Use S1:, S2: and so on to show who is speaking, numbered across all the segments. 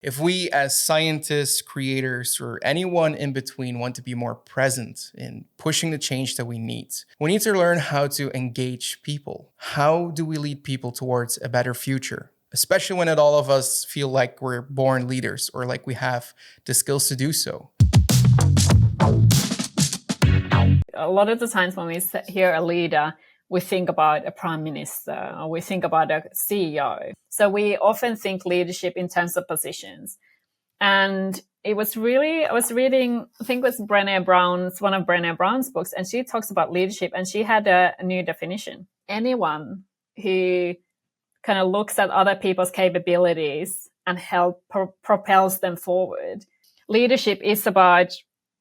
S1: If we as scientists, creators, or anyone in between want to be more present in pushing the change that we need to learn how to engage people. How do we lead people towards a better future? Especially when not all of us feel like we're born leaders or like we have the skills to do so.
S2: A lot of the times when we hear a leader, we think about a prime minister or we think about a CEO. So we often think leadership in terms of positions. And I was reading, I think it was one of Brené Brown's books, and she talks about leadership, and she had a new definition. Anyone who kind of looks at other people's capabilities and propels them forward. Leadership is about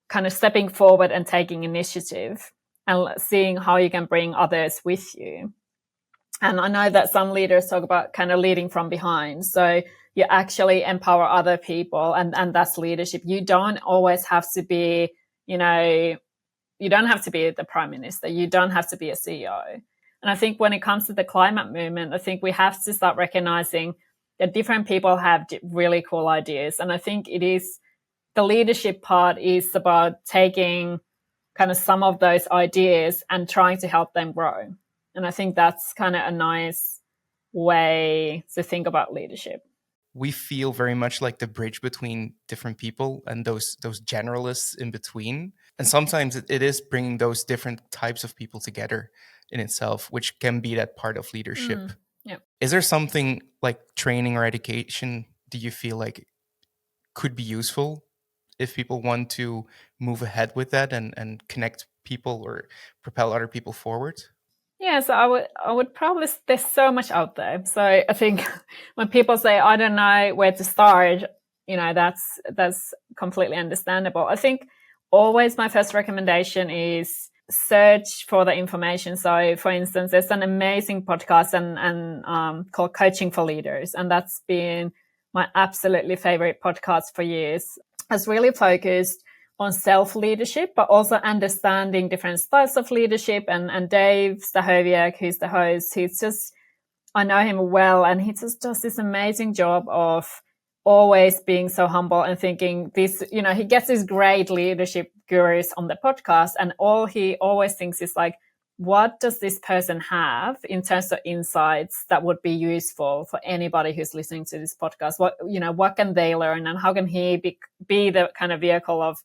S2: kind of stepping forward and taking initiative and seeing how you can bring others with you. And I know that some leaders talk about kind of leading from behind. So you actually empower other people, and that's leadership. You don't always have to be, you don't have to be the prime minister. You don't have to be a CEO. And I think when it comes to the climate movement, I think we have to start recognizing that different people have really cool ideas. And I think the leadership part is about taking kind of some of those ideas and trying to help them grow. And I think that's kind of a nice way to think about leadership.
S1: We feel very much like the bridge between different people and those generalists in between. And sometimes it is bringing those different types of people together in itself, which can be that part of leadership.
S2: Yeah.
S1: Is there something like training or education do you feel like could be useful if people want to move ahead with that and connect people or propel other people forward?
S2: Yeah, so I would probably, there's so much out there. So I think when people say, I don't know where to start, that's completely understandable. I think always my first recommendation is search for the information. So for instance, there's an amazing podcast and called Coaching for Leaders. And that's been my absolutely favorite podcast for years. It's really focused on self-leadership, but also understanding different styles of leadership. And Dave Stachowiak, who's the host, I know him well, and he just does this amazing job of always being so humble and thinking this, he gets these great leadership gurus on the podcast, and all he always thinks is like, what does this person have in terms of insights that would be useful for anybody who's listening to this podcast? What can they learn, and how can he be the kind of vehicle of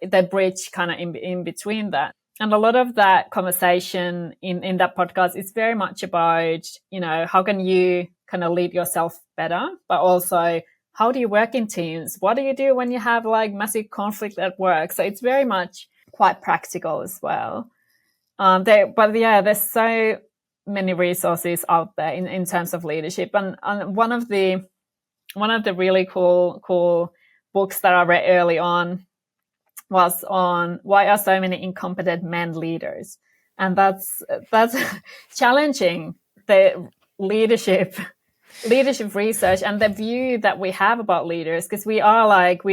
S2: the bridge kind of in between that? And a lot of that conversation in that podcast is very much about, how can you kind of lead yourself better, but also how do you work in teams? What do you do when you have like massive conflict at work? So it's very much quite practical as well. There's so many resources out there in terms of leadership. And one of the really cool books that I read early on was on why are so many incompetent men leaders, and that's challenging the leadership research and the view that we have about leaders, because we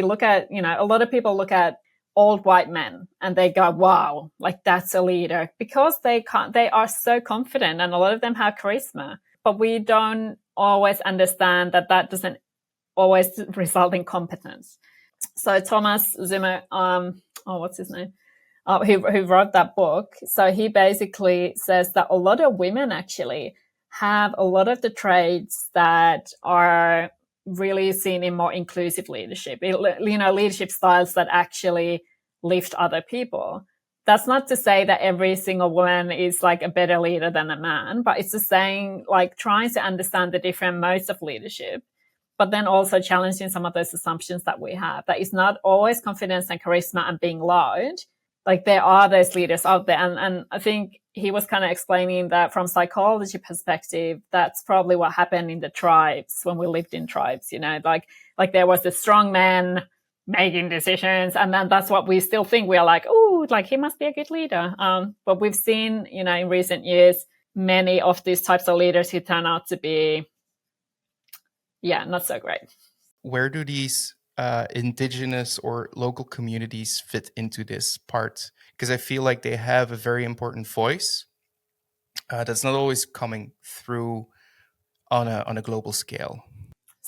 S2: look at, a lot of people look at old white men and they go, wow, like that's a leader, because they are so confident, and a lot of them have charisma, but we don't always understand that doesn't always result in competence. So Thomas Zimmer, what's his name? Who wrote that book. So he basically says that a lot of women actually have a lot of the traits that are really seen in more inclusive leadership, leadership styles that actually lift other people. That's not to say that every single woman is like a better leader than a man, but it's just saying, like, trying to understand the different modes of leadership, but then also challenging some of those assumptions that we have, that it's not always confidence and charisma and being loud. Like, there are those leaders out there. And I think he was kind of explaining that from psychology perspective, that's probably what happened in the tribes when we lived in tribes, like there was the strong man making decisions. And then that's what we still think. We are like, oh, like he must be a good leader. But we've seen, in recent years, many of these types of leaders who turn out to be, not so great.
S1: Where do these indigenous or local communities fit into this part? Because I feel like they have a very important voice that's not always coming through on a global scale.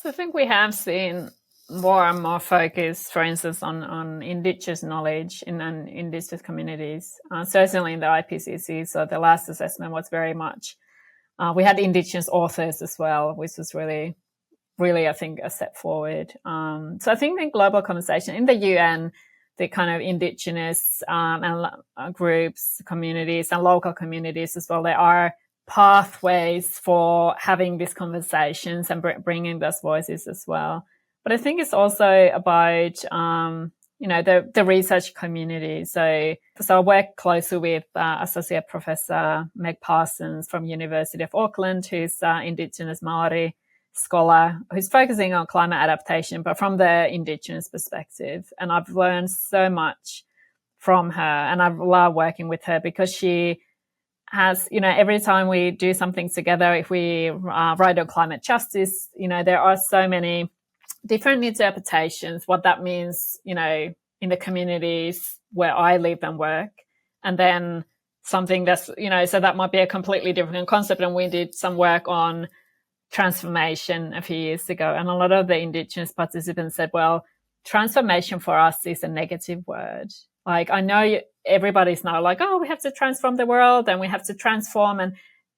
S2: So I think we have seen more and more focus, for instance, on indigenous knowledge in indigenous communities. Certainly in the IPCC, so the last assessment was very much, we had indigenous authors as well, which was really, I think, a step forward. So I think the global conversation in the UN, the kind of indigenous and groups, communities, and local communities as well, there are pathways for having these conversations and bringing those voices as well. But I think it's also about the research community. So I work closely with Associate Professor Meg Parsons from University of Auckland, who's Indigenous Maori scholar who's focusing on climate adaptation, but from the Indigenous perspective. And I've learned so much from her, and I love working with her because she has, every time we do something together, if we write on climate justice, there are so many different interpretations, what that means, in the communities where I live and work. And then something that's, so that might be a completely different concept. And we did some work on transformation a few years ago. And a lot of the Indigenous participants said, well, transformation for us is a negative word. Like, I know everybody's now like, oh, we have to transform the world and we have to transform.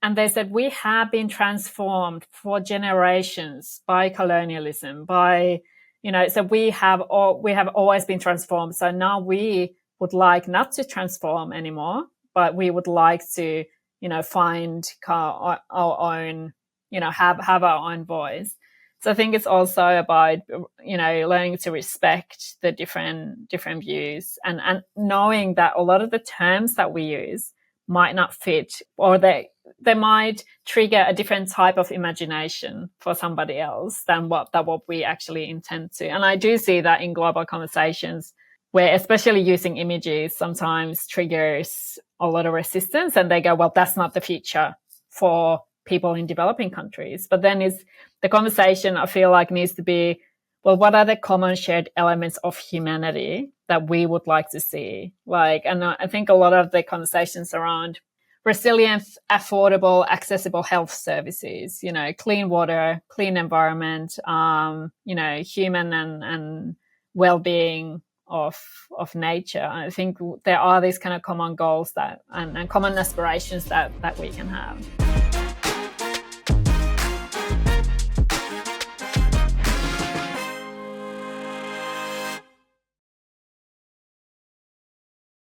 S2: And they said, we have been transformed for generations by colonialism, so we have always been transformed. So now we would like not to transform anymore, but we would like to, find our own, have our own voice. So I think it's also about, learning to respect the different views and knowing that a lot of the terms that we use might not fit, or they might trigger a different type of imagination for somebody else than what we actually intend to. And I do see that in global conversations where especially using images sometimes triggers a lot of resistance, and they go, well, that's not the future for people in developing countries. But then the conversation, I feel like, needs to be, well, what are the common shared elements of humanity that we would like to see? And I think a lot of the conversations around resilient, affordable, accessible health services, clean water, clean environment, human and well-being of nature. I think there are these kind of common goals and common aspirations that we can have.